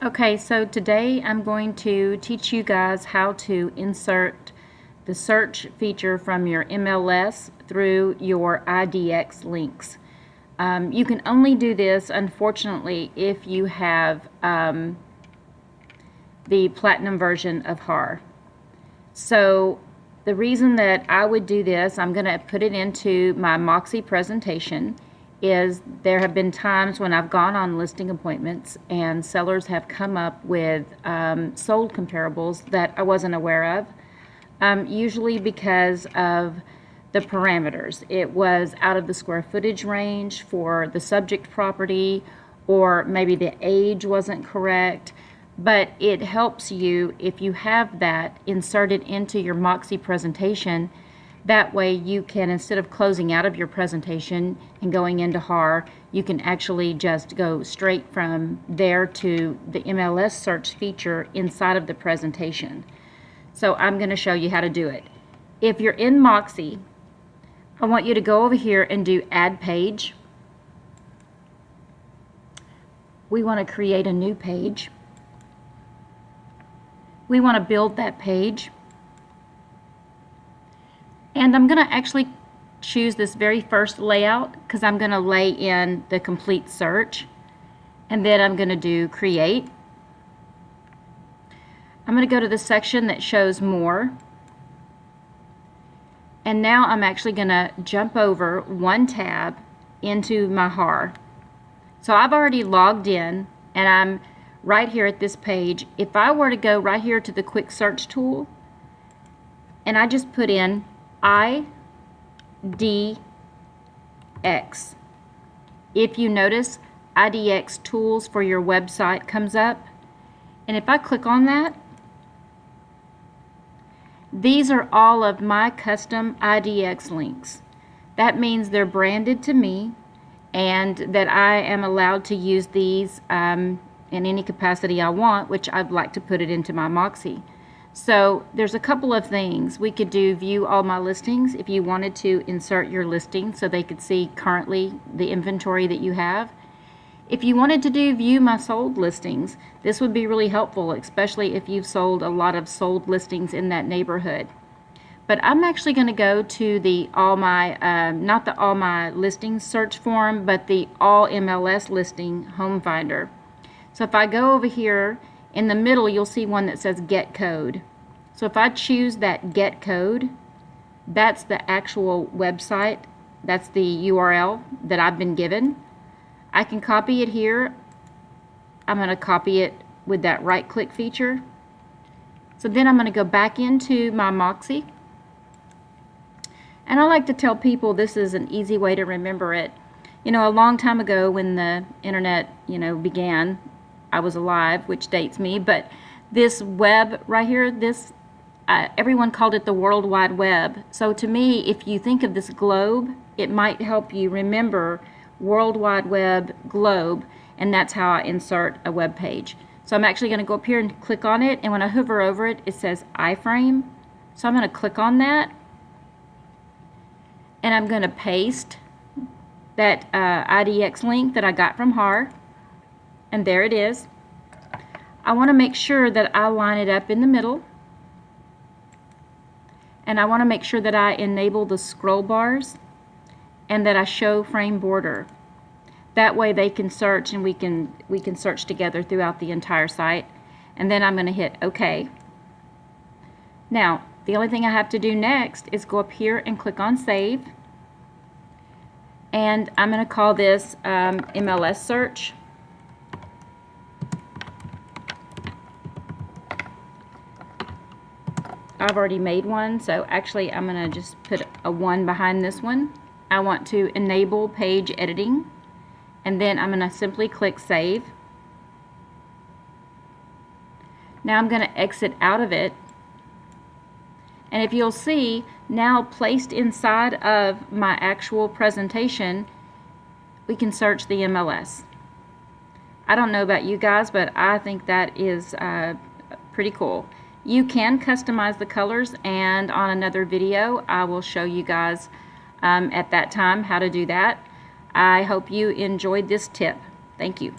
Okay, so today I'm going to teach you guys how to insert the search feature from your MLS through your IDX links. You can only do this, unfortunately, if you have the platinum version of HAR. So the reason that I would do this, I'm going to put it into my Moxi presentation, is there have been times when I've gone on listing appointments and sellers have come up with sold comparables that I wasn't aware of, usually because of the parameters. It was out of the square footage range for the subject property, or maybe the age wasn't correct. But it helps you if you have that inserted into your Moxi presentation. That way you can, instead of closing out of your presentation and going into HAR, you can actually just go straight from there to the MLS search feature inside of the presentation. So I'm going to show you how to do it. If you're in Moxi, I want you to go over here and do Add Page. We want to create a new page. We want to build that page. And I'm going to actually choose this very first layout because I'm going to lay in the complete search. And then I'm going to do Create. I'm going to go to the section that shows More. And now I'm actually going to jump over one tab into my HAR. So I've already logged in and I'm right here at this page. If I were to go right here to the quick search tool and I just put in IDX, if you notice, IDX tools for your website comes up, and if I click on that, these are all of my custom IDX links. That means they're branded to me and that I am allowed to use these in any capacity I want, which I'd like to put it into my Moxi. So there's a couple of things. We could do View All My Listings if you wanted to insert your listing so they could see currently the inventory that you have. If you wanted to do View My Sold Listings, this would be really helpful, especially if you've sold a lot of sold listings in that neighborhood. But I'm actually going to go to the All My, not the All My Listings search form, but the All MLS Listing Home Finder. So if I go over here, in the middle you'll see one that says Get Code. So if I choose that Get Code, that's the actual website, that's the URL that I've been given. I can copy it here. I'm going to copy it with that right click feature. So then I'm going to go back into my Moxi. And I like to tell people this is an easy way to remember it. You know, a long time ago when the internet, began, I was alive, which dates me, but this web right here, this everyone called it the World Wide Web. So to me, if you think of this globe, it might help you remember World Wide Web globe, and that's how I insert a web page. So I'm actually going to go up here and click on it, and when I hover over it, it says iframe. So I'm going to click on that, and I'm going to paste that IDX link that I got from HAR. And there it is. I want to make sure that I line it up in the middle. And I want to make sure that I enable the scroll bars and that I show frame border. That way they can search and we can search together throughout the entire site. And then I'm going to hit OK. Now, the only thing I have to do next is go up here and click on Save. And I'm going to call this MLS search. I've already made one, so actually I'm going to just put a 1 behind this one. I want to enable page editing, and then I'm going to simply click Save. Now I'm going to exit out of it, and if you'll see, now placed inside of my actual presentation, we can search the MLS. I don't know about you guys, but I think that is pretty cool. You can customize the colors, and on another video I will show you guys at that time how to do that. I hope you enjoyed this tip. Thank you.